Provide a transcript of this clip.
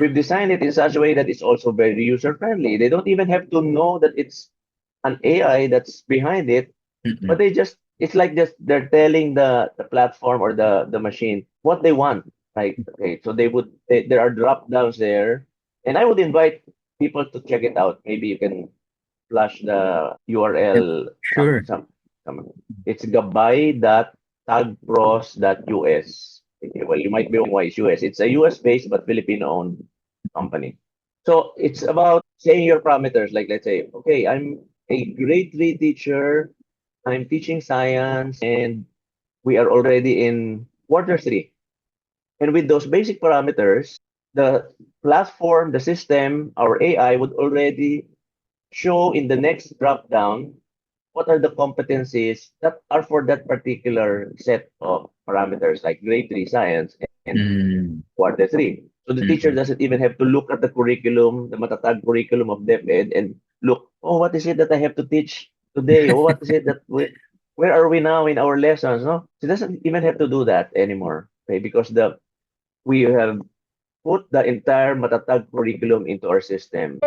we've designed it in such a way that it's also very user friendly. They don't even have to know that it's an AI that's behind it, but Mm-mm. they just it's like just they're telling the platform or the machine what they want. Like, okay, so there are drop downs there, and I would invite people to check it out. Maybe you can flash the Yep. URL. Sure. Some it's gabay.tagpros.us. Well, you might be wondering why it's US. It's a US based but Filipino owned company. So it's about saying your parameters. Like, let's say, okay, I'm a grade 3 teacher. I'm teaching science, and we are already in quarter 3. And with those basic parameters, the platform, the system, our AI would already show in the next drop down what are the competencies that are for that particular set of parameters, like grade 3 science and Mm, quarter 3. So the teacher mm-mm. doesn't even have to look at the curriculum, the matatag curriculum of DepEd, and look, oh, what is it that I have to teach today? Oh, what is it that where are we now in our lessons? No, she doesn't even have to do that anymore, okay? Because we have put the entire matatag curriculum into our system.